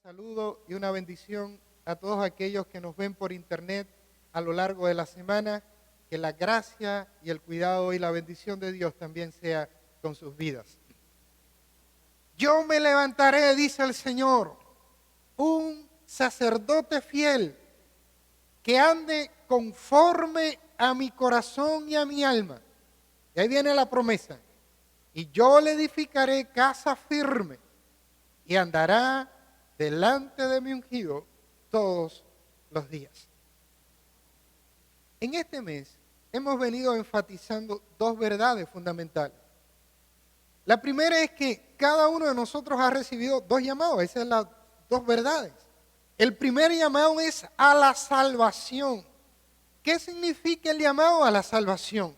Saludo y una bendición a todos aquellos que nos ven por internet a lo largo de la semana. Que la gracia y el cuidado y la bendición de Dios también sea con sus vidas. Yo me levantaré, dice el Señor, un sacerdote fiel que ande conforme a mi corazón y a mi alma. Y ahí viene la promesa. Y yo le edificaré casa firme y andará delante de mi ungido todos los días. En este mes hemos venido enfatizando dos verdades fundamentales. La primera es que cada uno de nosotros ha recibido dos llamados, esas son las dos verdades. El primer llamado es a la salvación. ¿Qué significa el llamado a la salvación?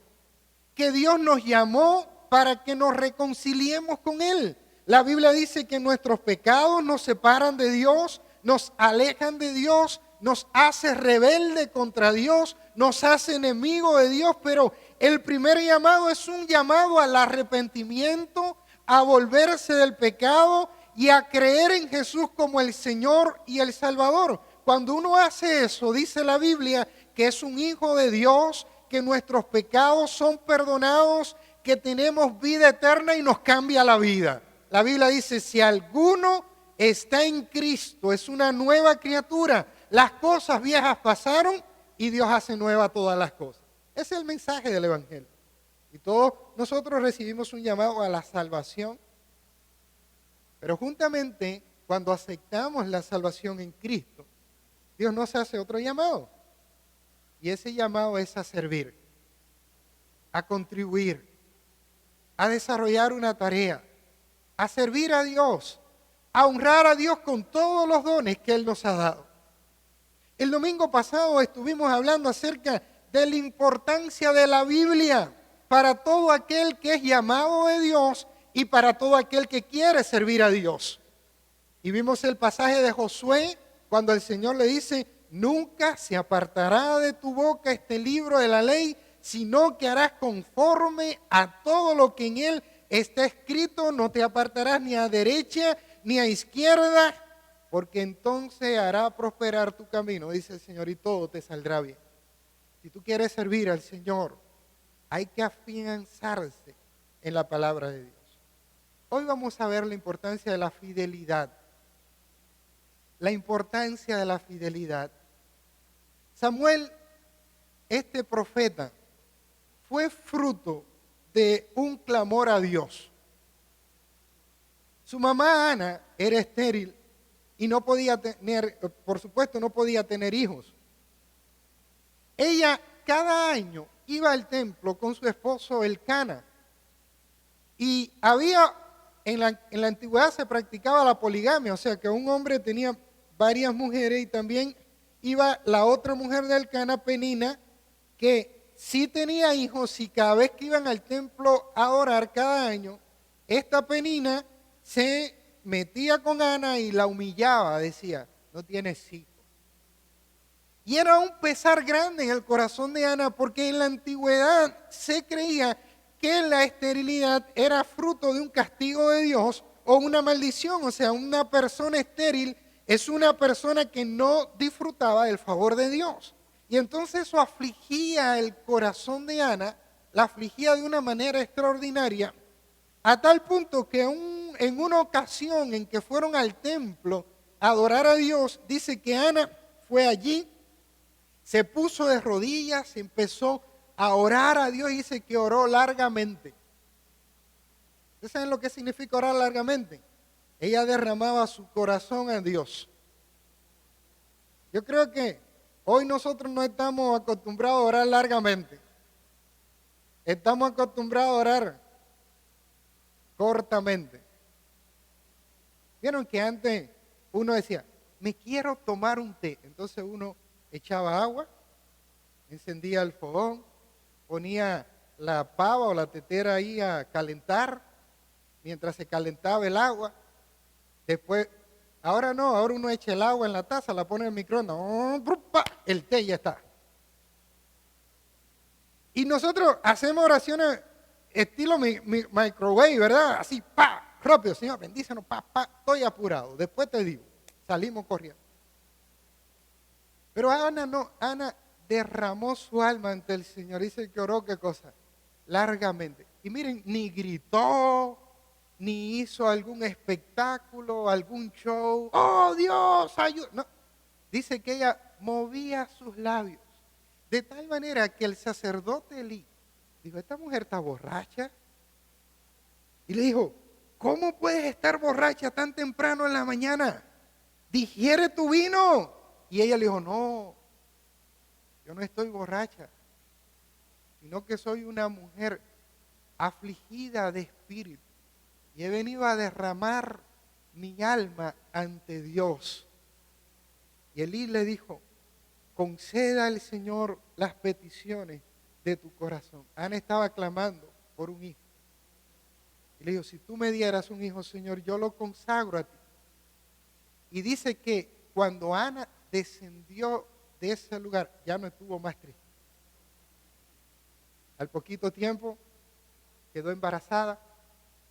Que Dios nos llamó para que nos reconciliemos con Él. La Biblia dice que nuestros pecados nos separan de Dios, nos alejan de Dios, nos hace rebelde contra Dios, nos hace enemigo de Dios, pero el primer llamado es un llamado al arrepentimiento, a volverse del pecado y a creer en Jesús como el Señor y el Salvador. Cuando uno hace eso, dice la Biblia que es un hijo de Dios, que nuestros pecados son perdonados, que tenemos vida eterna y nos cambia la vida. La Biblia dice, si alguno está en Cristo, es una nueva criatura. Las cosas viejas pasaron y Dios hace nueva todas las cosas. Ese es el mensaje del Evangelio. Y todos nosotros recibimos un llamado a la salvación. Pero juntamente, cuando aceptamos la salvación en Cristo, Dios nos hace otro llamado. Y ese llamado es a servir, a contribuir, a desarrollar una tarea, a servir a Dios, a honrar a Dios con todos los dones que Él nos ha dado. El domingo pasado estuvimos hablando acerca de la importancia de la Biblia para todo aquel que es llamado de Dios y para todo aquel que quiere servir a Dios. Y vimos el pasaje de Josué cuando el Señor le dice, nunca se apartará de tu boca este libro de la ley, sino que harás conforme a todo lo que en él está escrito, no te apartarás ni a derecha ni a izquierda, porque entonces hará prosperar tu camino, dice el Señor, y todo te saldrá bien. Si tú quieres servir al Señor, hay que afianzarse en la palabra de Dios. Hoy vamos a ver la importancia de la fidelidad. La importancia de la fidelidad. Samuel, este profeta, fue fruto de un clamor a Dios. Su mamá Ana era estéril y no podía tener, por supuesto, no podía tener hijos. Ella cada año iba al templo con su esposo Elcana. Y en la antigüedad se practicaba la poligamia, o sea que un hombre tenía varias mujeres y también iba la otra mujer de Elcana, Penina, que sí tenía hijos y cada vez que iban al templo a orar cada año, esta Penina se metía con Ana y la humillaba, decía, no tienes hijos. Y era un pesar grande en el corazón de Ana porque en la antigüedad se creía que la esterilidad era fruto de un castigo de Dios o una maldición. O sea, una persona estéril es una persona que no disfrutaba del favor de Dios. Y entonces eso afligía el corazón de Ana, la afligía de una manera extraordinaria, a tal punto que en una ocasión en que fueron al templo a adorar a Dios, dice que Ana fue allí, se puso de rodillas, empezó a orar a Dios y dice que oró largamente. ¿Ustedes saben lo que significa orar largamente? Ella derramaba su corazón a Dios. Yo creo que hoy nosotros no estamos acostumbrados a orar largamente. Estamos acostumbrados a orar cortamente. Vieron que antes uno decía, me quiero tomar un té. Entonces uno echaba agua, encendía el fogón, ponía la pava o la tetera ahí a calentar, mientras se calentaba el agua. Después, ahora no, ahora uno echa el agua en la taza, la pone en el microondas, el té ya está. Y nosotros hacemos oraciones estilo microwave, ¿verdad? Así, rápido, Señor, bendícenos, estoy apurado, después te digo. salimos corriendo. Pero Ana no, Ana derramó su alma ante el Señor. Dice que oró, ¿qué cosa? Largamente. Y miren, ni gritó, ni hizo algún espectáculo, algún show. ¡Oh, Dios, ayuda! No. Dice que ella movía sus labios. De tal manera que el sacerdote Elí dijo, esta mujer está borracha. Y le dijo, ¿cómo puedes estar borracha tan temprano en la mañana? Digiere tu vino. Y ella le dijo, no, yo no estoy borracha, sino que soy una mujer afligida de espíritu. Y he venido a derramar mi alma ante Dios. Y Elí le dijo, conceda al Señor las peticiones de tu corazón. Ana estaba clamando por un hijo. Y le dijo, si tú me dieras un hijo, Señor, yo lo consagro a ti. Y dice que cuando Ana descendió de ese lugar, ya no estuvo más triste. Al poquito tiempo quedó embarazada,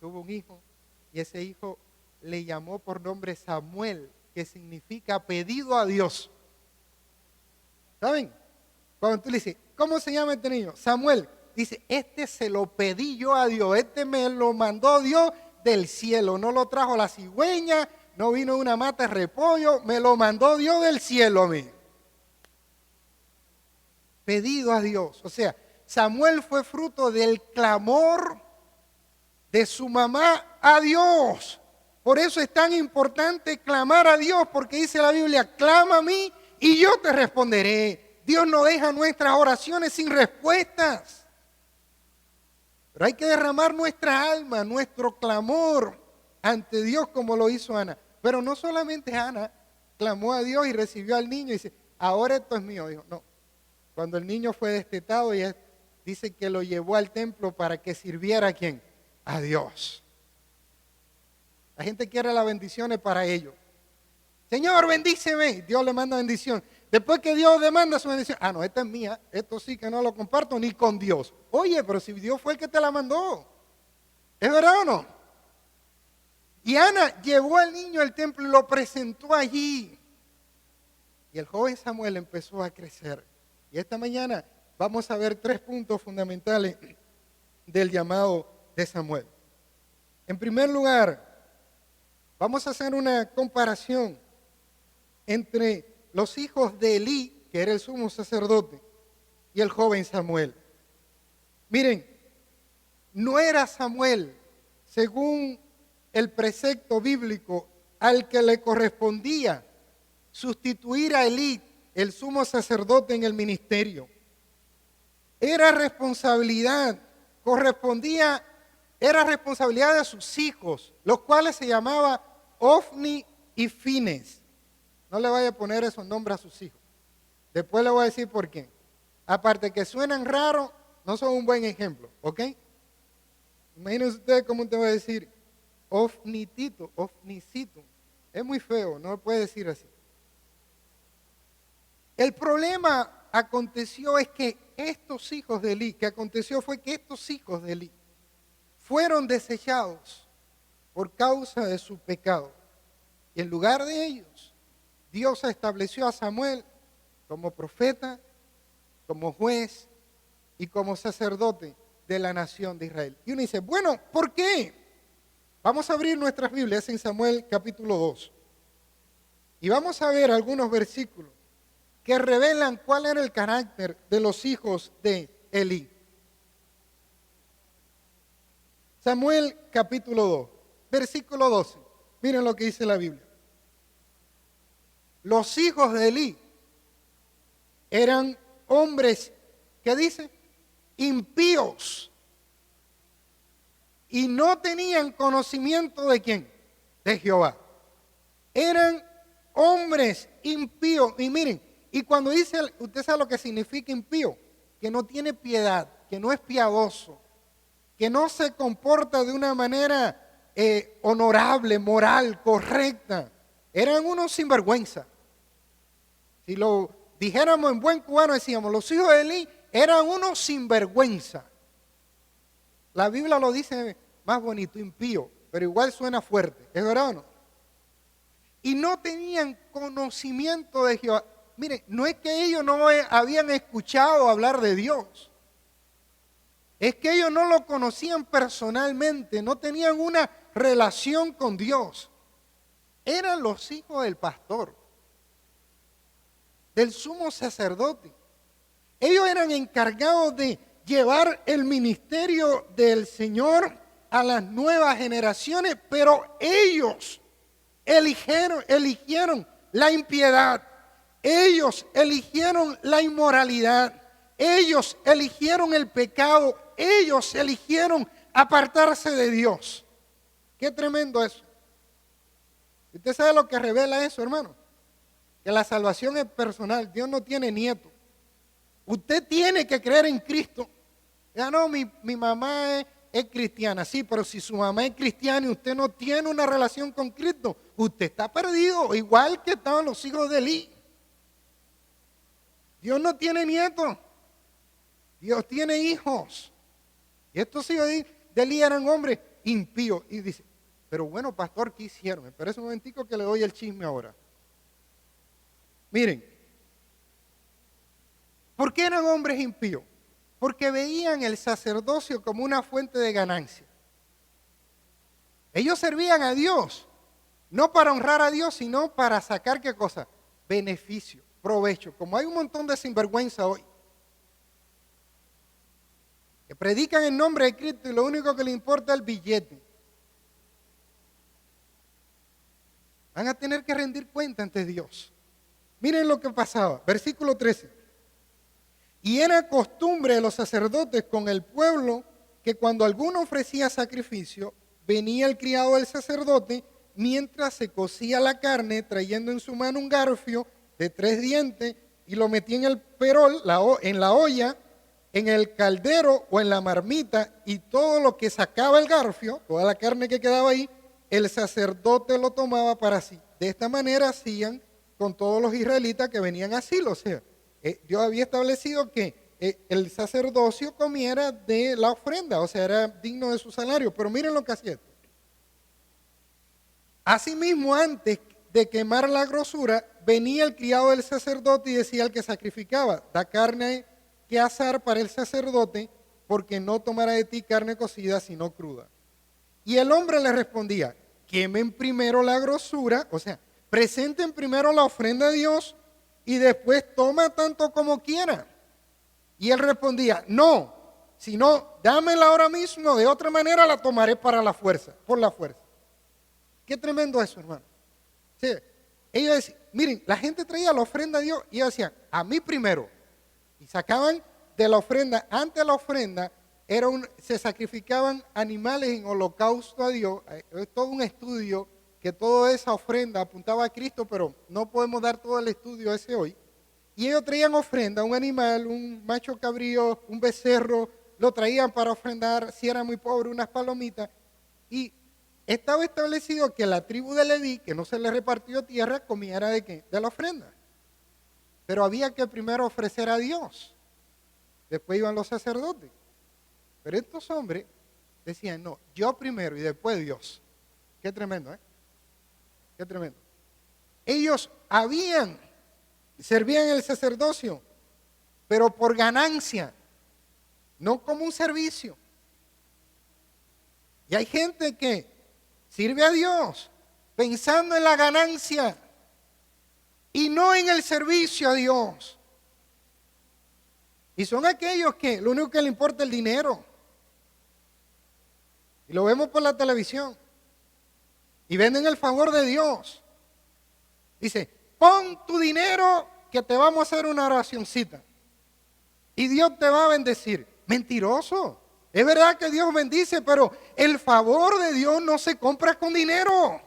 tuvo un hijo, y ese hijo le llamó por nombre Samuel, que significa pedido a Dios. ¿Saben? Cuando tú le dices, ¿cómo se llama este niño? Samuel. Dice, este se lo pedí yo a Dios, este me lo mandó Dios del cielo, no lo trajo la cigüeña, no vino una mata de repollo, me lo mandó Dios del cielo a mí. Pedido a Dios. O sea, Samuel fue fruto del clamor de su mamá a Dios. Por eso es tan importante clamar a Dios, porque dice la Biblia, clama a mí y yo te responderé. Dios no deja nuestras oraciones sin respuestas. Pero hay que derramar nuestra alma, nuestro clamor ante Dios como lo hizo Ana. Pero no solamente Ana clamó a Dios y recibió al niño y dice, ahora esto es mío. Dijo, no. Cuando el niño fue destetado, ella dice que lo llevó al templo para que sirviera a ¿quién? A Dios. La gente quiere las bendiciones para ellos. Señor, bendíceme. Dios le manda bendición. Después que Dios demanda su bendición, no, esta es mía, esto sí que no lo comparto ni con Dios. Oye, pero si Dios fue el que te la mandó, ¿es verdad o no? Y Ana llevó al niño al templo y lo presentó allí. Y el joven Samuel empezó a crecer. Y esta mañana vamos a ver 3 puntos fundamentales del llamado de Samuel. En primer lugar, vamos a hacer una comparación entre los hijos de Elí, que era el sumo sacerdote, y el joven Samuel. Miren, no era Samuel, según el precepto bíblico, al que le correspondía sustituir a Elí, el sumo sacerdote, en el ministerio. Era responsabilidad de sus hijos, los cuales se llamaba Ofni y Fines. No le vaya a poner esos nombres a sus hijos. Después le voy a decir por qué. Aparte que suenan raros, no son un buen ejemplo, ¿ok? Imagínense ustedes cómo te va a decir Ofnitito, Ofnicito. Es muy feo, no puede decir así. El problema aconteció es que estos hijos de Elí, fueron desechados por causa de su pecado. Y en lugar de ellos, Dios estableció a Samuel como profeta, como juez y como sacerdote de la nación de Israel. Y uno dice, bueno, ¿por qué? Vamos a abrir nuestras Biblias en Samuel capítulo 2. Y vamos a ver algunos versículos que revelan cuál era el carácter de los hijos de Elí. Samuel capítulo 2, versículo 12. Miren lo que dice la Biblia. Los hijos de Elí eran hombres, ¿qué dice? Impíos. Y no tenían conocimiento de quién, de Jehová. Eran hombres impíos. Y miren, y cuando dice, usted sabe lo que significa impío, que no tiene piedad, que no es piadoso, que no se comporta de una manera honorable, moral, correcta. Eran unos sinvergüenza. Si lo dijéramos en buen cubano, decíamos, los hijos de Elí eran unos sinvergüenza. La Biblia lo dice más bonito, impío, pero igual suena fuerte, ¿es verdad o no? y no tenían conocimiento de Jehová. Miren, no es que ellos no habían escuchado hablar de Dios. Es que ellos no lo conocían personalmente, no tenían una relación con Dios. Eran los hijos del pastor, del sumo sacerdote. Ellos eran encargados de llevar el ministerio del Señor a las nuevas generaciones, pero ellos eligieron la impiedad, ellos eligieron la inmoralidad, ellos eligieron el pecado, ellos eligieron apartarse de Dios. Qué tremendo eso. ¿Usted sabe lo que revela eso, hermano? Que la salvación es personal. Dios no tiene nieto. Usted tiene que creer en Cristo. Ya no, mi mamá es cristiana. Sí, pero si su mamá es cristiana y usted no tiene una relación con Cristo, usted está perdido, igual que estaban los hijos de Elí. Dios no tiene nietos. Dios tiene hijos. Y estos hijos de Elí eran hombres impíos. Y dice, pero bueno, pastor, ¿qué hicieron? Espera un momentico que le doy el chisme ahora. Miren, ¿por qué eran hombres impíos? Porque veían el sacerdocio como una fuente de ganancia. Ellos servían a Dios, no para honrar a Dios, sino para sacar, ¿qué cosa? Beneficio, provecho. Como hay un montón de sinvergüenza hoy, que predican en nombre de Cristo y lo único que les importa es el billete. Van a tener que rendir cuenta ante Dios. Miren lo que pasaba, versículo 13. Y era costumbre de los sacerdotes con el pueblo que cuando alguno ofrecía sacrificio, venía el criado del sacerdote mientras se cocía la carne, trayendo en su mano un garfio de 3 dientes y lo metía en el perol, en la olla, en el caldero o en la marmita, y todo lo que sacaba el garfio, toda la carne que quedaba ahí, el sacerdote lo tomaba para sí. De esta manera hacían con todos los israelitas que venían a asilo. O sea, Dios había establecido que el sacerdocio comiera de la ofrenda, o sea, era digno de su salario. Pero miren lo que hacía. Asimismo, antes de quemar la grosura, venía el criado del sacerdote y decía al que sacrificaba, da carne que asar para el sacerdote, porque no tomará de ti carne cocida, sino cruda. Y el hombre le respondía, quemen primero la grosura, o sea, presenten primero la ofrenda a Dios y después toma tanto como quiera. Y él respondía, no, sino dámela ahora mismo, de otra manera la tomaré para la fuerza, por la fuerza. Qué tremendo eso, hermano. Sí, ellos decían, miren, la gente traía la ofrenda a Dios y ellos decían, a mí primero. Y sacaban de la ofrenda, antes de la ofrenda, se sacrificaban animales en holocausto a Dios. Es todo un estudio que toda esa ofrenda apuntaba a Cristo, pero no podemos dar todo el estudio ese hoy. Y ellos traían ofrenda, un animal, un macho cabrío, un becerro, lo traían para ofrendar, si era muy pobre, unas palomitas. Y estaba establecido que la tribu de Leví, que no se le repartió tierra, comiera ¿de qué? De la ofrenda. Pero había que primero ofrecer a Dios. Después iban los sacerdotes. Pero estos hombres decían, no, yo primero y después Dios. Qué tremendo, ¿eh? Qué tremendo. Ellos servían el sacerdocio, pero por ganancia, no como un servicio. Y hay gente que sirve a Dios pensando en la ganancia y no en el servicio a Dios. Y son aquellos que lo único que le importa es el dinero. Y lo vemos por la televisión. Y venden el favor de Dios. Dice, pon tu dinero que te vamos a hacer una oracioncita. Y Dios te va a bendecir. Mentiroso. Es verdad que Dios bendice, pero el favor de Dios no se compra con dinero.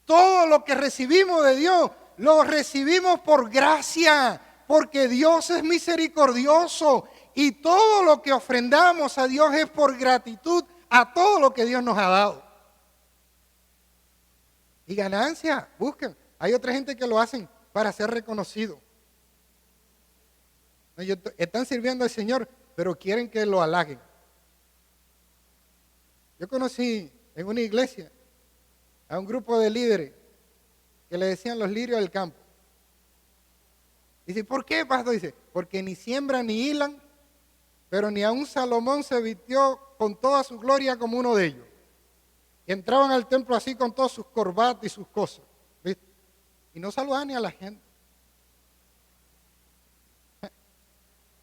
Todo lo que recibimos de Dios, lo recibimos por gracia, porque Dios es misericordioso. Y todo lo que ofrendamos a Dios es por gratitud a todo lo que Dios nos ha dado. Y ganancia, busquen. Hay otra gente que lo hacen para ser reconocido. Ellos están sirviendo al Señor, pero quieren que lo halaguen. Yo conocí en una iglesia a un grupo de líderes que le decían los lirios del campo. Dice, ¿por qué, pastor? Dice, porque ni siembran ni hilan, pero ni aun Salomón se vistió con toda su gloria como uno de ellos. Y entraban al templo así con todas sus corbatas y sus cosas, ¿viste? Y no saludaban ni a la gente.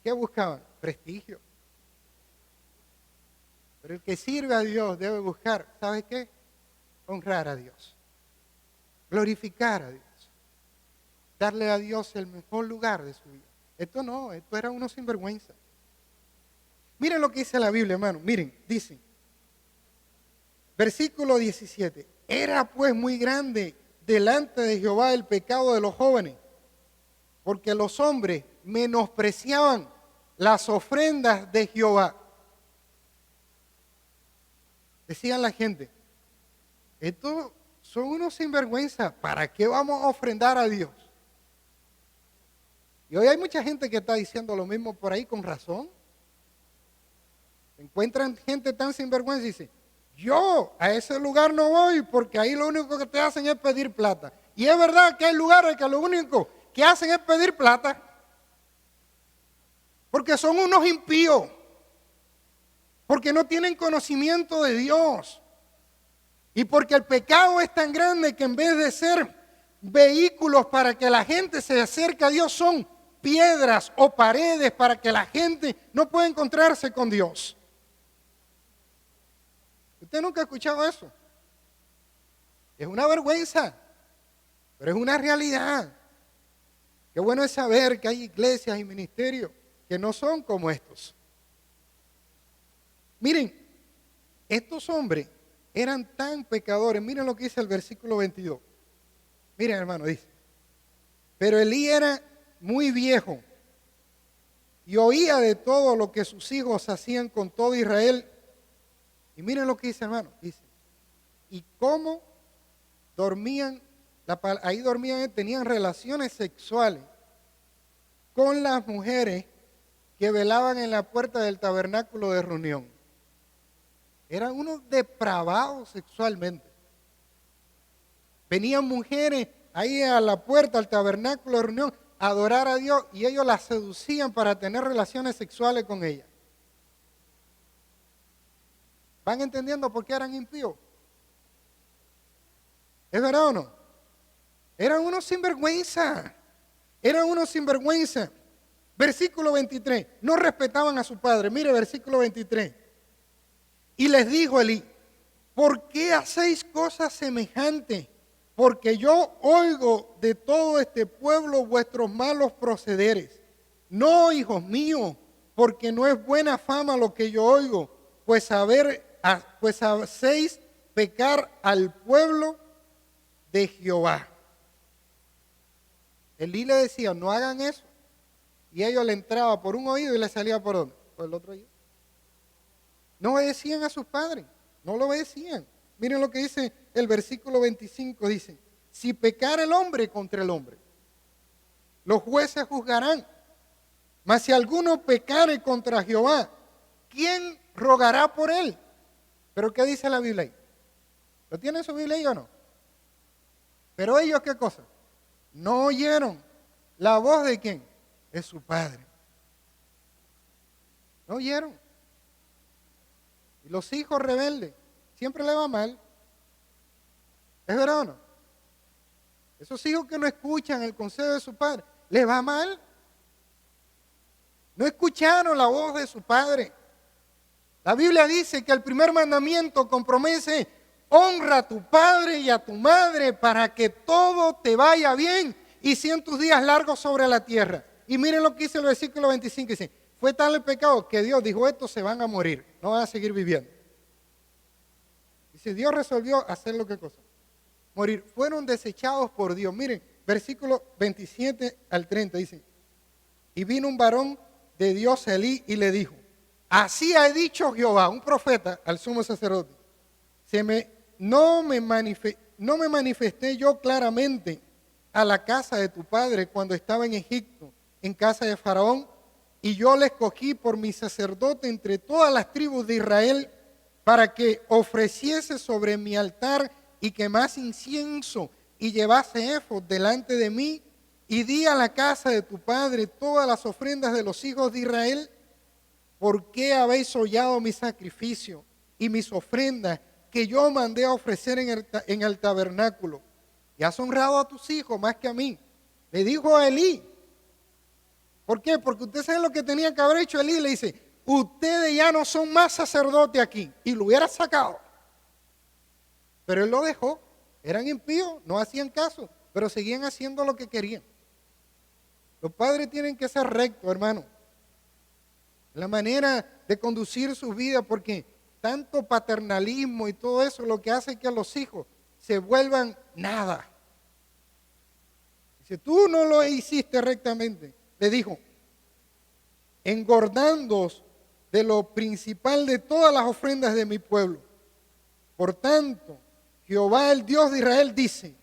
¿Qué buscaban? Prestigio. Pero el que sirve a Dios debe buscar, ¿sabe qué? Honrar a Dios. Glorificar a Dios. Darle a Dios el mejor lugar de su vida. Esto no, esto era uno sinvergüenza. Miren lo que dice la Biblia, hermano. Miren, dice, versículo 17. Era pues muy grande delante de Jehová el pecado de los jóvenes, porque los hombres menospreciaban las ofrendas de Jehová. Decían la gente, estos son unos sinvergüenza, ¿para qué vamos a ofrendar a Dios? Y hoy hay mucha gente que está diciendo lo mismo por ahí con razón. Encuentran gente tan sinvergüenza y dicen, yo a ese lugar no voy porque ahí lo único que te hacen es pedir plata. Y es verdad que hay lugares que lo único que hacen es pedir plata. Porque son unos impíos. Porque no tienen conocimiento de Dios. Y porque el pecado es tan grande que en vez de ser vehículos para que la gente se acerque a Dios, son piedras o paredes para que la gente no pueda encontrarse con Dios. ¿Usted nunca ha escuchado eso? Es una vergüenza, pero es una realidad. Qué bueno es saber que hay iglesias y ministerios que no son como estos. Miren, estos hombres eran tan pecadores. Miren lo que dice el versículo 22. Miren, hermano, dice, pero Elí era muy viejo y oía de todo lo que sus hijos hacían con todo Israel. Y miren lo que dice, hermano, dice, y cómo dormían, ahí dormían, tenían relaciones sexuales con las mujeres que velaban en la puerta del tabernáculo de reunión. Eran unos depravados sexualmente. Venían mujeres ahí a la puerta, al tabernáculo de reunión, a adorar a Dios, y ellos las seducían para tener relaciones sexuales con ellas. ¿Van entendiendo por qué eran impíos? ¿Es verdad o no? Eran unos sinvergüenza. Eran unos sinvergüenza. Versículo 23. No respetaban a su padre. Mire, versículo 23. Y les dijo Elí, ¿por qué hacéis cosas semejantes? Porque yo oigo de todo este pueblo vuestros malos procederes. No, hijos míos, porque no es buena fama lo que yo oigo, pues hacéis pecar al pueblo de Jehová. Elí le decía, no hagan eso. Y ellos le entraba por un oído y le salía por ¿dónde? Por el otro oído. No obedecían a sus padres, no lo obedecían. Miren lo que dice el versículo 25, dice, si pecara el hombre contra el hombre, los jueces juzgarán. Mas si alguno pecare contra Jehová, ¿quién rogará por él? ¿Pero qué dice la Biblia ahí? ¿Lo tiene su Biblia ahí o no? Pero ellos, ¿qué cosa? No oyeron la voz de quién, de su padre. No oyeron. Y los hijos rebeldes siempre le va mal. ¿Es verdad o no? Esos hijos que no escuchan el consejo de su padre, les va mal. No escucharon la voz de su padre. La Biblia dice que el primer mandamiento con promesa es, honra a tu padre y a tu madre para que todo te vaya bien y sean tus días largos sobre la tierra. Y miren lo que dice el versículo 25, dice, fue tal el pecado que Dios dijo, estos se van a morir, no van a seguir viviendo. Dice, Dios resolvió hacer lo que cosa, morir. Fueron desechados por Dios. Miren, versículo 27 al 30 dice, y vino un varón de Dios Elí y le dijo, así ha dicho Jehová, un profeta al sumo sacerdote, no me manifesté yo claramente a la casa de tu padre cuando estaba en Egipto, en casa de Faraón, y yo le escogí por mi sacerdote entre todas las tribus de Israel para que ofreciese sobre mi altar y quemase incienso y llevase éfod delante de mí, y di a la casa de tu padre todas las ofrendas de los hijos de Israel? ¿Por qué habéis hollado mi sacrificio y mis ofrendas que yo mandé a ofrecer en el tabernáculo? Y has honrado a tus hijos más que a mí. Le dijo a Elí. ¿Por qué? Porque usted sabe lo que tenía que haber hecho Elí. Le dice, ustedes ya no son más sacerdotes aquí. Y lo hubiera sacado. Pero él lo dejó. Eran impíos, no hacían caso, pero seguían haciendo lo que querían. Los padres tienen que ser rectos, hermano. La manera de conducir sus vidas, porque tanto paternalismo y todo eso lo que hace que los hijos se vuelvan nada. Si tú no lo hiciste rectamente, le dijo, engordándoos de lo principal de todas las ofrendas de mi pueblo. Por tanto, Jehová el Dios de Israel dice,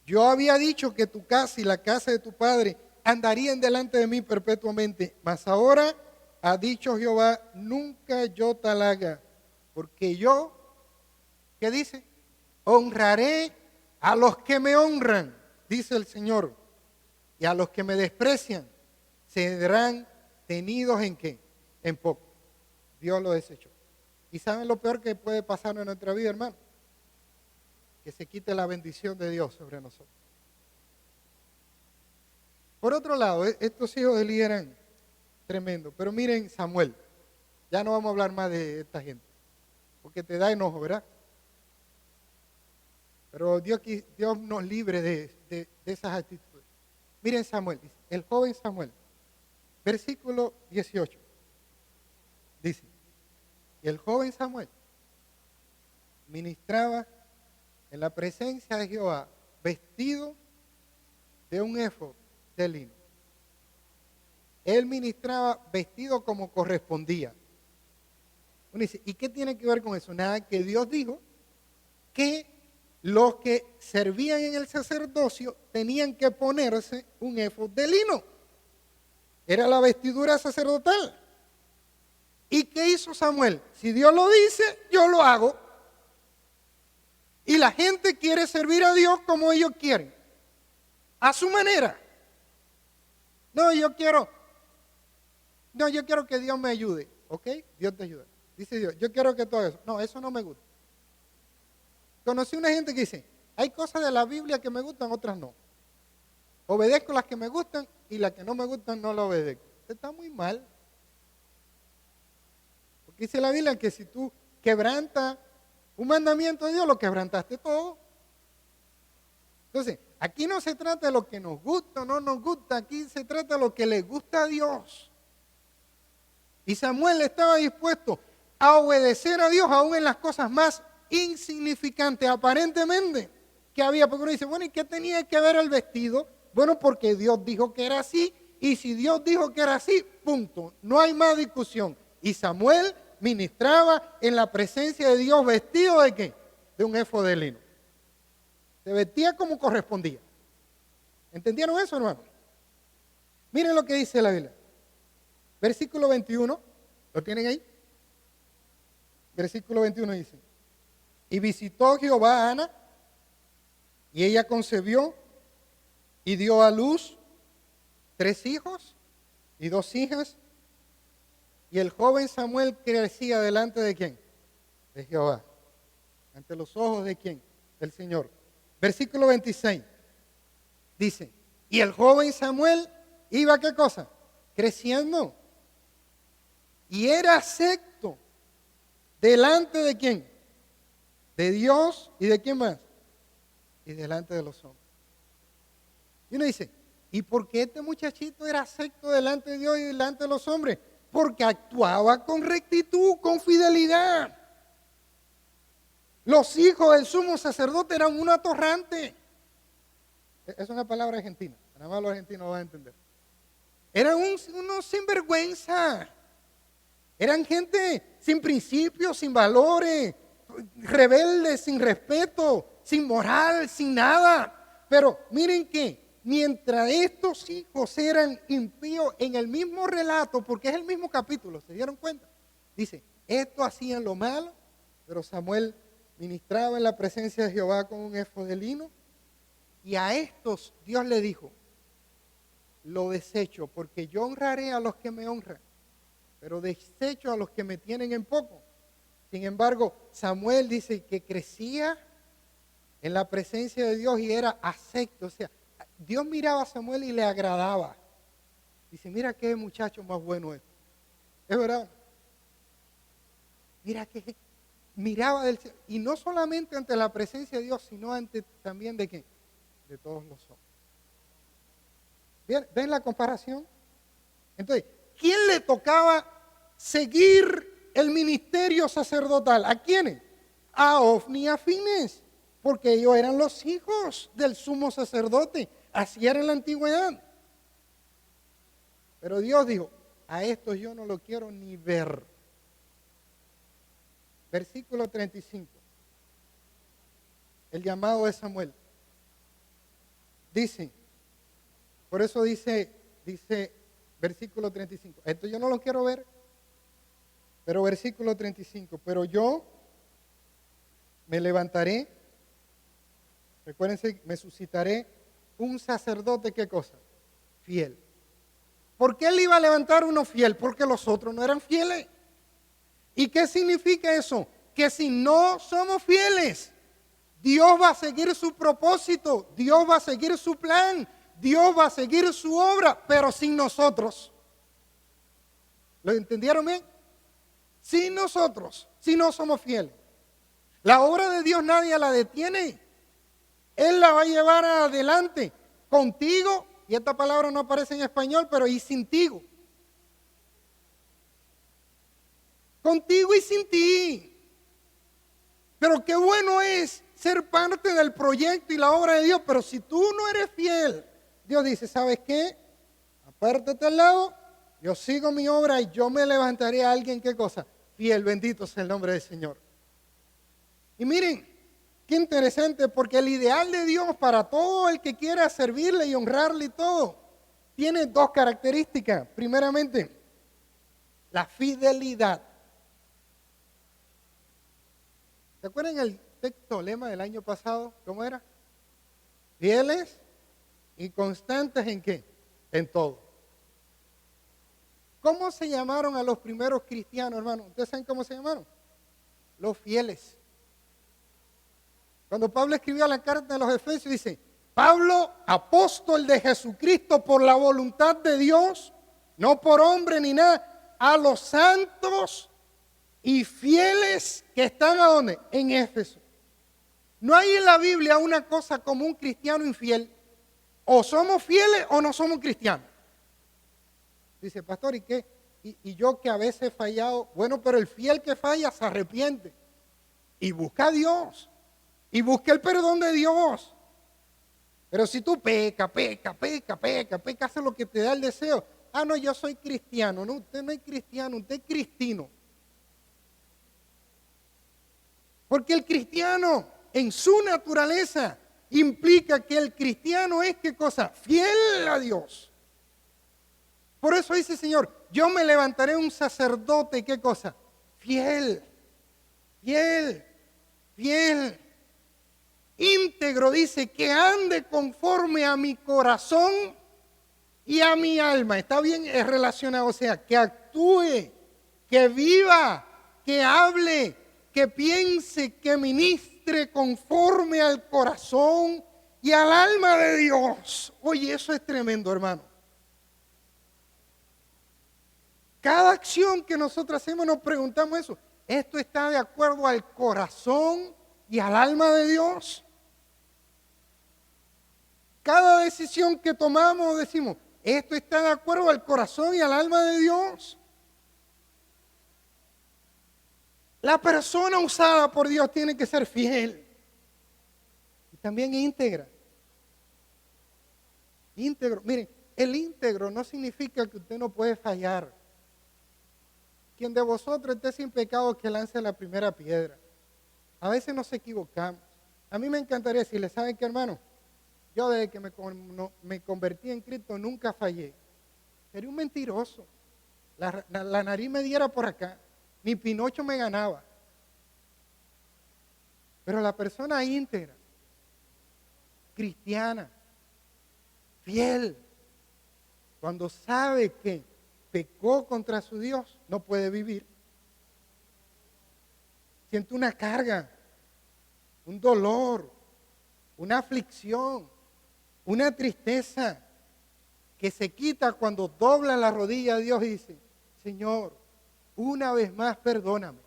yo había dicho que tu casa y la casa de tu padre andarían delante de mí perpetuamente, mas ahora ha dicho Jehová, nunca yo tal haga, porque yo, ¿qué dice? Honraré a los que me honran, dice el Señor, y a los que me desprecian serán tenidos en ¿qué? En poco. Dios lo desechó. ¿Y saben lo peor que puede pasar en nuestra vida, hermano? Que se quite la bendición de Dios sobre nosotros. Por otro lado, estos hijos de Elí eran tremendos, pero miren Samuel, ya no vamos a hablar más de esta gente, porque te da enojo, ¿verdad? Pero Dios nos libre de esas actitudes. Miren Samuel, dice, el joven Samuel, versículo 18, dice, y el joven Samuel ministraba en la presencia de Jehová vestido de un éfod de lino. Él ministraba vestido como correspondía. Uno dice, ¿y qué tiene que ver con eso? Nada, que Dios dijo que los que servían en el sacerdocio tenían que ponerse un éfod de lino. Era la vestidura sacerdotal. ¿Y qué hizo Samuel? Si Dios lo dice, yo lo hago. Y la gente quiere servir a Dios como ellos quieren, a su manera. No, yo quiero que Dios me ayude. ¿Ok? Dios te ayuda. Dice Dios, yo quiero que todo eso. No, eso no me gusta. Conocí una gente que dice, hay cosas de la Biblia que me gustan, otras no. Obedezco las que me gustan y las que no me gustan no las obedezco. Usted está muy mal. Porque dice la Biblia que si tú quebrantas un mandamiento de Dios, lo quebrantaste todo. Entonces, aquí no se trata de lo que nos gusta o no nos gusta, aquí se trata de lo que le gusta a Dios. Y Samuel estaba dispuesto a obedecer a Dios aún en las cosas más insignificantes, aparentemente, que había. Porque uno dice, bueno, ¿y qué tenía que ver el vestido? Bueno, porque Dios dijo que era así, y si Dios dijo que era así, punto. No hay más discusión. Y Samuel ministraba en la presencia de Dios vestido ¿de qué? De un éfod de lino. Se vestía como correspondía. ¿Entendieron eso, hermano? Miren lo que dice la Biblia. Versículo 21, ¿lo tienen ahí? Versículo 21 dice, y visitó Jehová a Ana, y ella concebió y dio a luz 3 hijos y 2 hijas, y el joven Samuel crecía delante de ¿quién? De Jehová. Ante los ojos de ¿quién? Del Señor. Versículo 26 dice, y el joven Samuel iba, ¿qué cosa? Creciendo. Y era acepto delante de ¿quién? De Dios y de quién más? Y delante de los hombres. Y uno dice, ¿y por qué este muchachito era acepto delante de Dios y delante de los hombres? Porque actuaba con rectitud, con fidelidad. Los hijos del sumo sacerdote eran un atorrante. Es una palabra argentina, nada más los argentinos lo van a entender. Eran unos sinvergüenza. Eran gente sin principios, sin valores, rebeldes, sin respeto, sin moral, sin nada. Pero miren que mientras estos hijos eran impíos, en el mismo relato, porque es el mismo capítulo, ¿se dieron cuenta? Dice, estos hacían lo malo, pero Samuel ministraba en la presencia de Jehová con un éfod de lino, Y a estos Dios le dijo, lo desecho, porque yo honraré a los que me honran, pero desecho a los que me tienen en poco. Sin embargo, Samuel dice que crecía en la presencia de Dios y era acepto. O sea, Dios miraba a Samuel y le agradaba. Dice, mira qué muchacho más bueno es. Es verdad. Mira que miraba del cielo. Y no solamente ante la presencia de Dios, sino ante también de qué? De todos los hombres. ¿Ven la comparación? Entonces, ¿quién le tocaba seguir el ministerio sacerdotal? ¿A quiénes? A Ofni y a Finés, porque ellos eran los hijos del sumo sacerdote. Así era en la antigüedad. Pero Dios dijo, a estos yo no lo quiero ni ver. Versículo 35. El llamado de Samuel. Dice, por eso dice versículo 35. Esto yo no lo quiero ver. Pero versículo 35. Pero yo me levantaré. Recuérdense, me suscitaré un sacerdote, ¿qué cosa? Fiel. ¿Por qué él iba a levantar uno fiel? Porque los otros no eran fieles. ¿Y qué significa eso? Que si no somos fieles, Dios va a seguir su propósito, Dios va a seguir su plan, Dios va a seguir su obra, pero sin nosotros. ¿Lo entendieron bien? Sin nosotros, si no somos fieles. La obra de Dios nadie la detiene. Él la va a llevar adelante contigo, y esta palabra no aparece en español, pero y sin ti. Contigo y sin ti. Pero qué bueno es ser parte del proyecto y la obra de Dios, pero si tú no eres fiel, Dios dice, ¿sabes qué? Apártate al lado, yo sigo mi obra y yo me levantaré a alguien, ¿qué cosa? Fiel, bendito sea el nombre del Señor. Y miren, qué interesante, porque el ideal de Dios para todo el que quiera servirle y honrarle y todo, tiene dos características. Primeramente, la fidelidad. ¿Se acuerdan el texto lema del año pasado? ¿Cómo era? Fieles y constantes ¿en qué? En todo. ¿Cómo se llamaron a los primeros cristianos, hermano? ¿Ustedes saben cómo se llamaron? Los fieles. Cuando Pablo escribió la carta de los Efesios, dice, Pablo, apóstol de Jesucristo por la voluntad de Dios, no por hombre ni nada, a los santos y fieles que están ¿a dónde? En Éfeso. No hay en la Biblia una cosa como un cristiano infiel. O somos fieles o no somos cristianos. Dice, pastor, ¿y qué? Y yo que a veces he fallado. Bueno, pero el fiel que falla se arrepiente y busca a Dios. Y busca el perdón de Dios. Pero si tú peca, haces lo que te da el deseo. Ah, no, yo soy cristiano. No, usted no es cristiano, usted es cristino. Porque el cristiano, en su naturaleza, implica que el cristiano es, ¿qué cosa? Fiel a Dios. Por eso dice el Señor, yo me levantaré un sacerdote, ¿qué cosa? Fiel, fiel, fiel. Íntegro, dice, que ande conforme a mi corazón y a mi alma. Está bien, es relacionado, o sea, que actúe, que viva, que hable, que piense, que ministre conforme al corazón y al alma de Dios. Oye, eso es tremendo, hermano. Cada acción que nosotros hacemos nos preguntamos eso. ¿Esto está de acuerdo al corazón y al alma de Dios? Cada decisión que tomamos decimos, ¿esto está de acuerdo al corazón y al alma de Dios? La persona usada por Dios tiene que ser fiel y también íntegra. Íntegro. Miren, el íntegro no significa que usted no puede fallar. Quien de vosotros esté sin pecado, que lance la primera piedra. A veces nos equivocamos. A mí me encantaría decirle, ¿saben qué, hermano? Yo desde que me convertí en Cristo nunca fallé. Sería un mentiroso. La nariz me diera por acá. Ni Pinocho me ganaba. Pero la persona íntegra, cristiana, fiel, cuando sabe que pecó contra su Dios, no puede vivir. Siente una carga, un dolor, una aflicción, una tristeza que se quita cuando dobla la rodilla a Dios y dice, Señor, una vez más perdóname.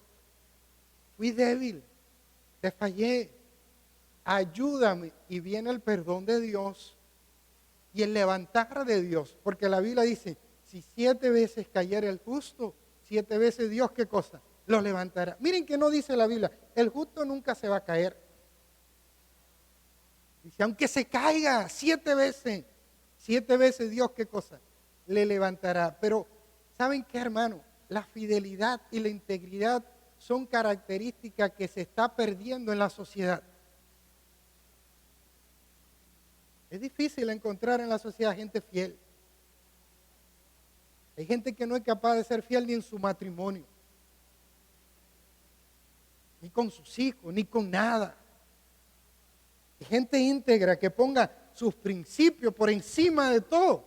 Fui débil, te fallé, ayúdame. Y viene el perdón de Dios y el levantar de Dios. Porque la Biblia dice, si 7 veces cayera el justo, 7 veces Dios, ¿qué cosa? Lo levantará. Miren que no dice la Biblia, el justo nunca se va a caer. Dice, aunque se caiga 7 veces, 7 veces Dios, ¿qué cosa? Le levantará. Pero, ¿saben qué, hermano? La fidelidad y la integridad son características que se está perdiendo en la sociedad. Es difícil encontrar en la sociedad gente fiel. Hay gente que no es capaz de ser fiel ni en su matrimonio, ni con sus hijos, ni con nada. Hay gente íntegra que ponga sus principios por encima de todo.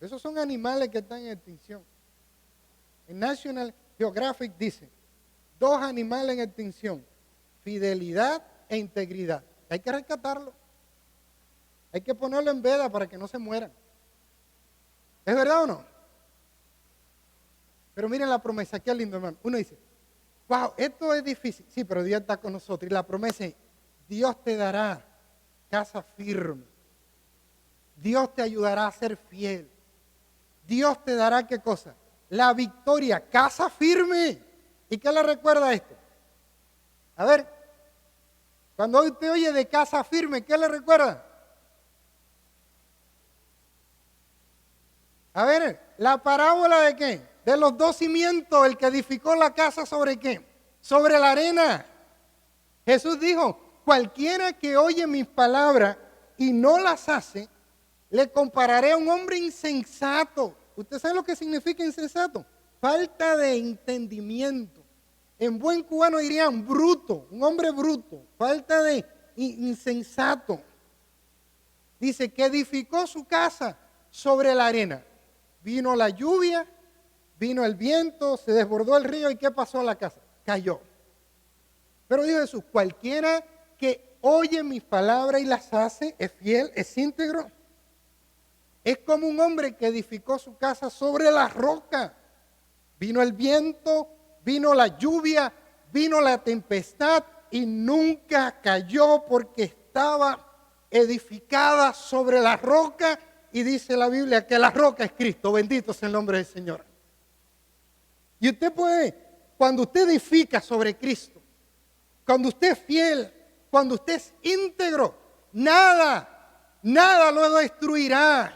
Esos son animales que están en extinción. En National Geographic dice, 2 animales en extinción, fidelidad e integridad. Hay que rescatarlo. Hay que ponerlo en veda para que no se mueran. ¿Es verdad o no? Pero miren la promesa, qué lindo, hermano. Uno dice, wow, esto es difícil. Sí, pero Dios está con nosotros. Y la promesa es, Dios te dará casa firme. Dios te ayudará a ser fiel. Dios te dará, ¿qué cosa? La victoria, casa firme. ¿Y qué le recuerda esto? A ver, cuando usted oye de casa firme, ¿qué le recuerda? A ver, la parábola de qué? De los 2 cimientos, el que edificó la casa sobre qué? Sobre la arena. Jesús dijo, cualquiera que oye mis palabras y no las hace, le compararé a un hombre insensato. ¿Usted sabe lo que significa insensato? Falta de entendimiento. En buen cubano dirían bruto, un hombre bruto. Falta de insensato. Dice que edificó su casa sobre la arena. Vino la lluvia, vino el viento, se desbordó el río y ¿qué pasó a la casa? Cayó. Pero dijo Jesús, cualquiera que oye mis palabras y las hace, es fiel, es íntegro. Es como un hombre que edificó su casa sobre la roca. Vino el viento, vino la lluvia, vino la tempestad y nunca cayó porque estaba edificada sobre la roca. Y dice la Biblia que la roca es Cristo. Bendito sea el nombre del Señor. Y usted puede, cuando usted edifica sobre Cristo, cuando usted es fiel, cuando usted es íntegro, nada lo destruirá.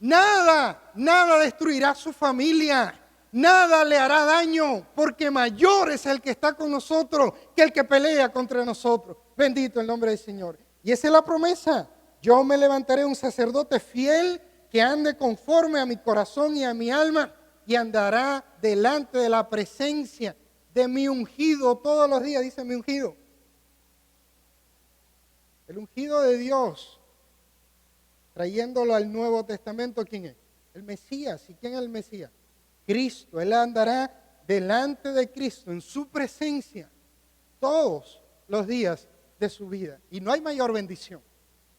Nada destruirá su familia. Nada le hará daño, porque mayor es el que está con nosotros que el que pelea contra nosotros. Bendito el nombre del Señor. Y esa es la promesa. Yo me levantaré un sacerdote fiel que ande conforme a mi corazón y a mi alma y andará delante de la presencia de mi ungido todos los días, dice mi ungido. El ungido de Dios, trayéndolo al Nuevo Testamento, ¿quién es? El Mesías. ¿Y quién es el Mesías? Cristo. Él andará delante de Cristo en su presencia todos los días de su vida. Y no hay mayor bendición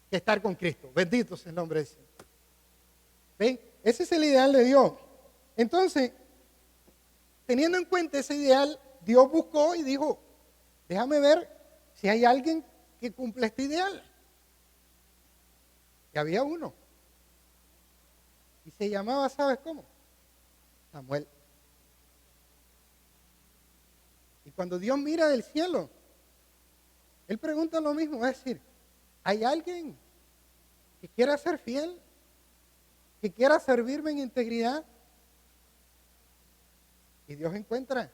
que estar con Cristo. Bendito sea el nombre del Señor. ¿Ven? Ese es el ideal de Dios. Entonces, teniendo en cuenta ese ideal, Dios buscó y dijo, déjame ver si hay alguien que cumple este ideal. Y había uno. Y se llamaba, ¿sabes cómo? Samuel. Y cuando Dios mira del cielo, Él pregunta lo mismo, es decir, ¿hay alguien que quiera ser fiel? ¿Que quiera servirme en integridad? Y Dios encuentra.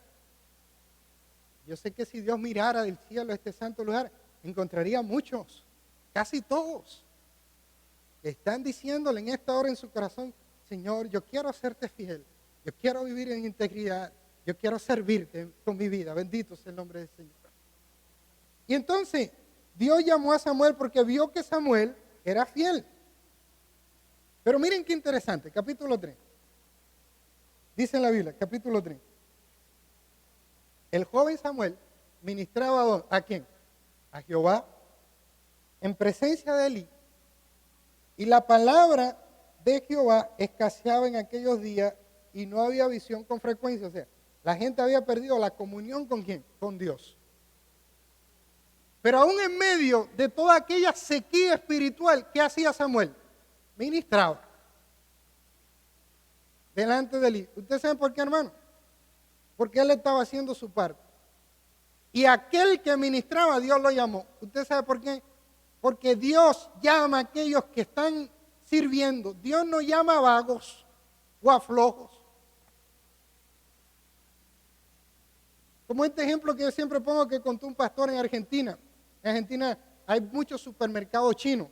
Yo sé que si Dios mirara del cielo a este santo lugar, encontraría muchos, casi todos, que están diciéndole en esta hora en su corazón, Señor, yo quiero hacerte fiel, yo quiero vivir en integridad, yo quiero servirte con mi vida. Bendito sea el nombre del Señor. Y entonces, Dios llamó a Samuel porque vio que Samuel era fiel. Pero miren qué interesante, capítulo 3. Dice en la Biblia, capítulo 3. El joven Samuel ministraba ¿a quién? A Jehová, en presencia de Elí. Y la palabra de Jehová escaseaba en aquellos días y no había visión con frecuencia. O sea, la gente había perdido la comunión ¿con quién? Con Dios. Pero aún en medio de toda aquella sequía espiritual, ¿qué hacía Samuel? Ministraba delante de Elí. ¿Usted sabe por qué, hermano? Porque él estaba haciendo su parte. Y aquel que ministraba, Dios lo llamó. ¿Usted sabe por qué? Porque Dios llama a aquellos que están sirviendo. Dios no llama a vagos o a flojos. Como este ejemplo que yo siempre pongo que contó un pastor en Argentina. En Argentina hay muchos supermercados chinos.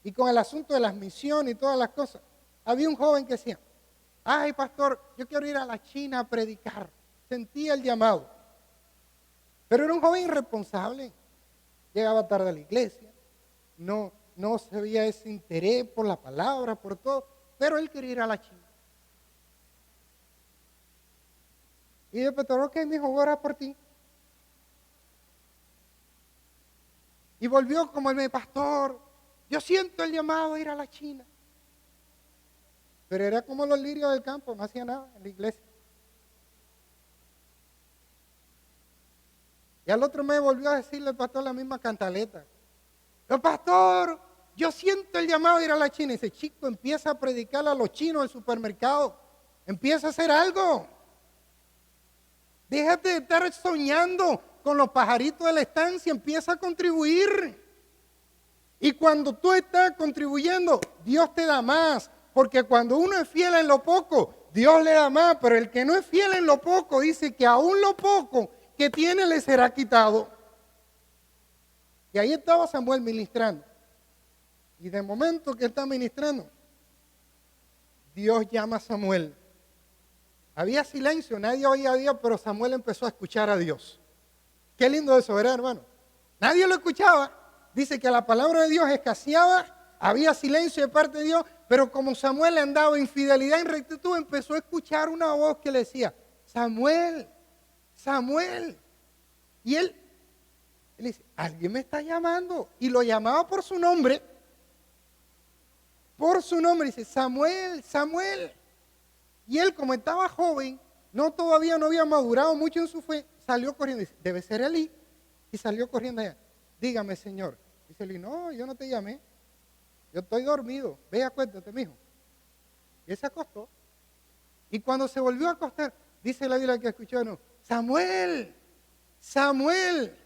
Y con el asunto de las misiones y todas las cosas, había un joven que decía, ay pastor, yo quiero ir a la China a predicar. Sentía el llamado. Pero era un joven irresponsable. Llegaba tarde a la iglesia. No se veía ese interés por la palabra, por todo. Pero él quería ir a la China. Y el pastor, ok, mi hijo, ora por ti. Y volvió como el pastor, yo siento el llamado a ir a la China. Pero era como los lirios del campo, no hacía nada en la iglesia. Y al otro mes volvió a decirle al pastor la misma cantaleta. Pero pastor, yo siento el llamado a ir a la China. Y dice, chico, empieza a predicar a los chinos del supermercado. Empieza a hacer algo. Déjate de estar soñando con los pajaritos de la estancia, empieza a contribuir. Y cuando tú estás contribuyendo, Dios te da más. Porque cuando uno es fiel en lo poco, Dios le da más. Pero el que no es fiel en lo poco, dice que aún lo poco que tiene le será quitado. Y ahí estaba Samuel ministrando. Y de momento que está ministrando, Dios llama a Samuel. Había silencio, nadie oía a Dios, pero Samuel empezó a escuchar a Dios. Qué lindo eso, ¿verdad, hermano? Nadie lo escuchaba. Dice que la palabra de Dios escaseaba, había silencio de parte de Dios, pero como Samuel andaba en fidelidad, en rectitud, empezó a escuchar una voz que le decía, Samuel, Samuel. Y él dice, alguien me está llamando. Y lo llamaba por su nombre. Por su nombre, dice, Samuel, Samuel. Y él, como estaba joven, todavía no había madurado mucho en su fe, salió corriendo y dice, debe ser Elí. Y salió corriendo allá. Dígame, Señor. Dice Elí, no, yo no te llamé. Yo estoy dormido. Ve, acuéstate, mijo. Y él se acostó. Y cuando se volvió a acostar, dice la Biblia que escuchó, no, Samuel, Samuel.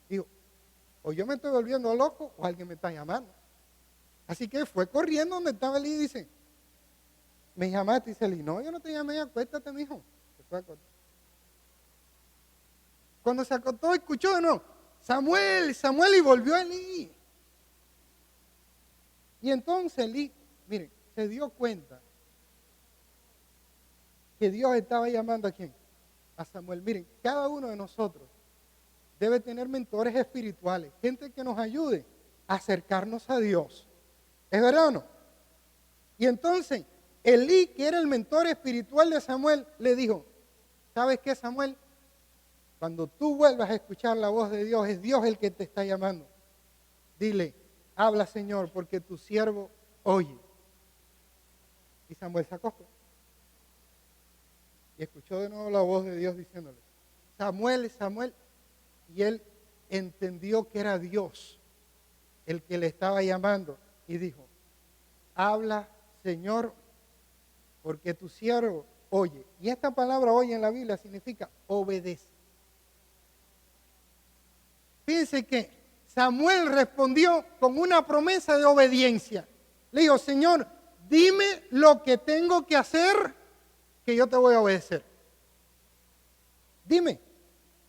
Digo, o yo me estoy volviendo loco o alguien me está llamando. Así que fue corriendo donde estaba Elí y dice, me llamaste, dice Elí, no, yo no te llamé, acuéstate, mijo. Se fue a acostar. Cuando se acostó, escuchó de nuevo, Samuel, Samuel, y volvió Elí. Y entonces Elí, miren, se dio cuenta que Dios estaba llamando ¿a quién? A Samuel. Miren, cada uno de nosotros debe tener mentores espirituales, gente que nos ayude a acercarnos a Dios. ¿Es verdad o no? Y entonces, Elí, que era el mentor espiritual de Samuel, le dijo, ¿sabes qué, Samuel? Cuando tú vuelvas a escuchar la voz de Dios, es Dios el que te está llamando. Dile, habla, Señor, porque tu siervo oye. Y Samuel se acostó. Y escuchó de nuevo la voz de Dios diciéndole, Samuel, Samuel. Y él entendió que era Dios el que le estaba llamando. Y dijo, habla, Señor, porque tu siervo oye. Y esta palabra oye en la Biblia significa obedece. Fíjense que Samuel respondió con una promesa de obediencia. Le dijo, Señor, dime lo que tengo que hacer, que yo te voy a obedecer. Dime.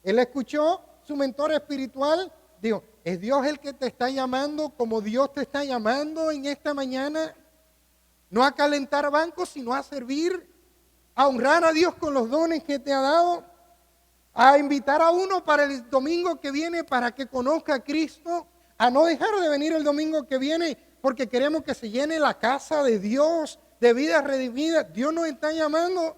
Él escuchó su mentor espiritual, dijo, ¿es Dios el que te está llamando como Dios te está llamando en esta mañana? No a calentar bancos, sino a servir, a honrar a Dios con los dones que te ha dado. a invitar a uno para el domingo que viene para que conozca a Cristo, a no dejar de venir el domingo que viene porque queremos que se llene la casa de Dios, de vidas redimidas. Dios nos está llamando.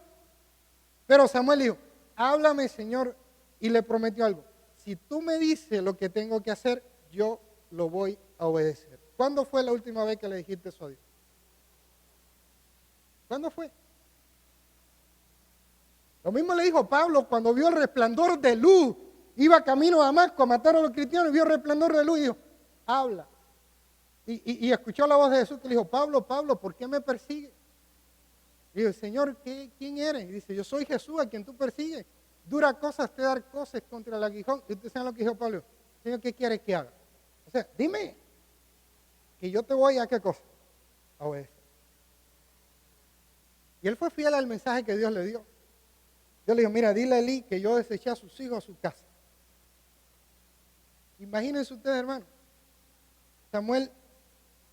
Pero Samuel dijo, háblame, Señor, y le prometió algo. Si tú me dices lo que tengo que hacer, yo lo voy a obedecer. ¿Cuándo fue la última vez que le dijiste eso a Dios? ¿Cuándo fue? Lo mismo le dijo Pablo cuando vio el resplandor de luz. Iba camino a Damasco a matar a los cristianos y vio el resplandor de luz y dijo, habla. Y escuchó la voz de Jesús que le dijo, Pablo, Pablo, ¿por qué me persigues? Y dijo, Señor, ¿quién eres? Y dice, yo soy Jesús a quien tú persigues. Dura cosas te dar cosas contra el aguijón. Y ustedes saben lo que dijo Pablo. Señor, ¿qué quieres que haga? O sea, dime que yo te voy a qué cosa. A obedecer. Y él fue fiel al mensaje que Dios le dio. Yo le digo, mira, dile a Elí que yo deseché a sus hijos a su casa. Imagínense ustedes, hermano. Samuel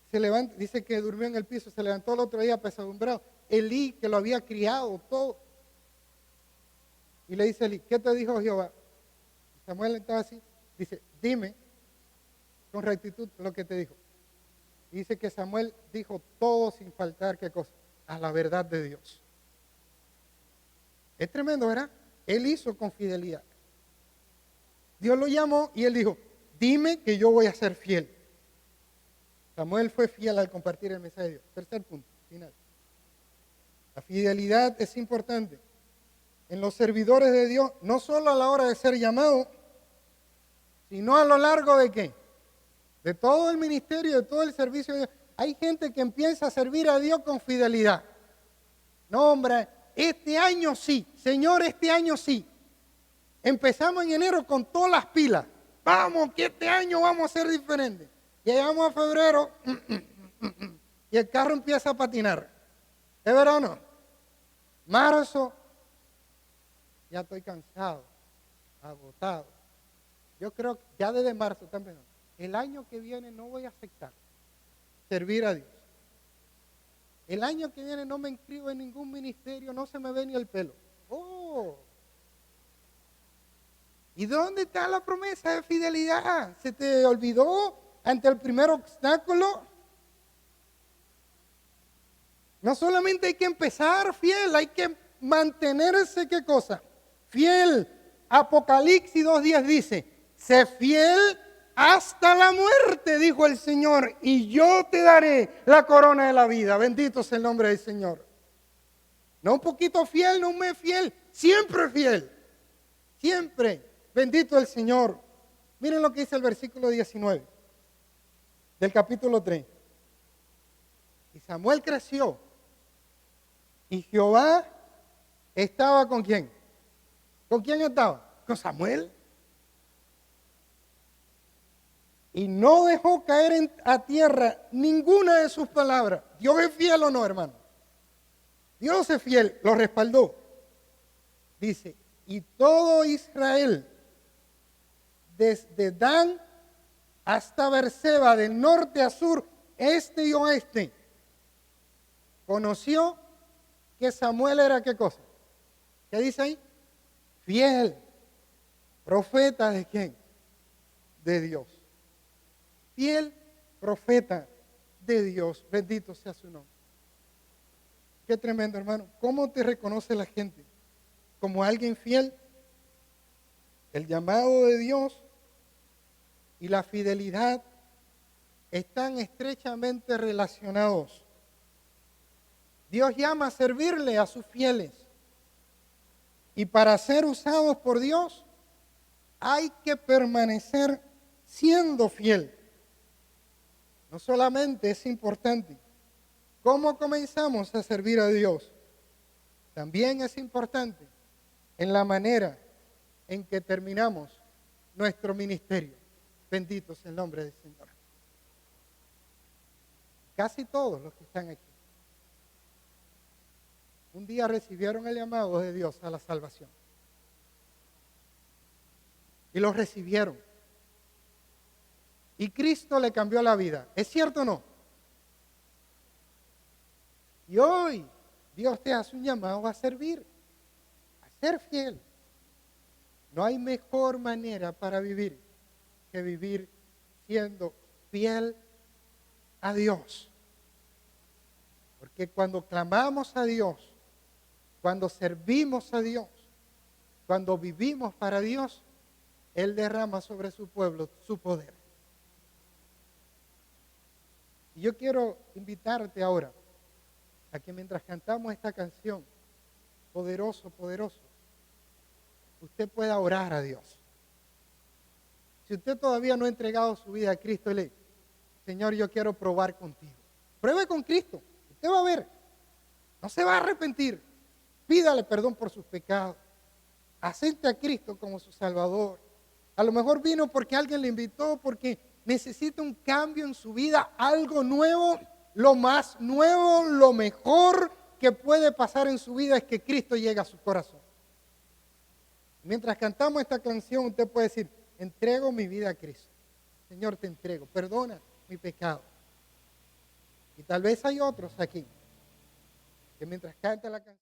se levanta, dice que durmió en el piso, se levantó el otro día apesadumbrado. Elí, que lo había criado, todo. Y le dice a Elí, ¿qué te dijo Jehová? Samuel estaba así, dice, dime con rectitud lo que te dijo. Y dice que Samuel dijo todo sin faltar, ¿qué cosa? A la verdad de Dios. Es tremendo, ¿verdad? Él hizo con fidelidad. Dios lo llamó y él dijo, dime que yo voy a ser fiel. Samuel fue fiel al compartir el mensaje de Dios. Tercer punto, final. La fidelidad es importante en los servidores de Dios, no solo a la hora de ser llamado, sino a lo largo de ¿qué? De todo el ministerio, de todo el servicio de Dios. Hay gente que empieza a servir a Dios con fidelidad. No, hombre, este año sí, Señor, este año sí. Empezamos en enero con todas las pilas. Vamos, que este año vamos a ser diferentes. Llegamos a febrero y el carro empieza a patinar. ¿Es verdad o no? Marzo, ya estoy cansado, agotado. Yo creo que ya desde marzo están pensando, el año que viene no voy a aceptar servir a Dios. El año que viene no me inscribo en ningún ministerio, no se me ve ni el pelo. ¡Oh! ¿Y dónde está la promesa de fidelidad? ¿Se te olvidó ante el primer obstáculo? No solamente hay que empezar fiel, hay que mantenerse, ¿qué cosa? Fiel. Apocalipsis 2:10 dice, sé fiel hasta la muerte, dijo el Señor, y yo te daré la corona de la vida. Bendito sea el nombre del Señor. No un poquito fiel, no un mes fiel, siempre fiel. Siempre. Bendito el Señor. Miren lo que dice el versículo 19 del capítulo 3. Y Samuel creció. Y Jehová estaba ¿con quién? ¿Con quién estaba? Con Samuel. Y no dejó caer a tierra ninguna de sus palabras. ¿Dios es fiel o no, hermano? Dios es fiel, lo respaldó. Dice, y todo Israel, desde Dan hasta Berseba, de norte a sur, este y oeste, conoció que Samuel era ¿qué cosa? ¿Qué dice ahí? Fiel. ¿Profeta de quién? De Dios. Fiel profeta de Dios. Bendito sea su nombre. Qué tremendo, hermano. ¿Cómo te reconoce la gente? Como alguien fiel. El llamado de Dios y la fidelidad están estrechamente relacionados. Dios llama a servirle a sus fieles. Y para ser usados por Dios hay que permanecer siendo fiel. No solamente es importante cómo comenzamos a servir a Dios, también es importante en la manera en que terminamos nuestro ministerio. Bendito sea el nombre del Señor. Casi todos los que están aquí un día recibieron el llamado de Dios a la salvación. Y lo recibieron. Y Cristo le cambió la vida. ¿Es cierto o no? Y hoy Dios te hace un llamado a servir, a ser fiel. No hay mejor manera para vivir que vivir siendo fiel a Dios. Porque cuando clamamos a Dios, cuando servimos a Dios, cuando vivimos para Dios, Él derrama sobre su pueblo su poder. Y yo quiero invitarte ahora a que mientras cantamos esta canción, poderoso, poderoso, usted pueda orar a Dios. Si usted todavía no ha entregado su vida a Cristo, le dice, Señor, yo quiero probar contigo. Pruebe con Cristo, usted va a ver, no se va a arrepentir. Pídale perdón por sus pecados. Acepte a Cristo como su Salvador. A lo mejor vino porque alguien le invitó, porque necesita un cambio en su vida, algo nuevo. Lo más nuevo, lo mejor que puede pasar en su vida es que Cristo llegue a su corazón. Mientras cantamos esta canción, usted puede decir, entrego mi vida a Cristo. Señor, te entrego, perdona mi pecado. Y tal vez hay otros aquí que mientras canta la canción,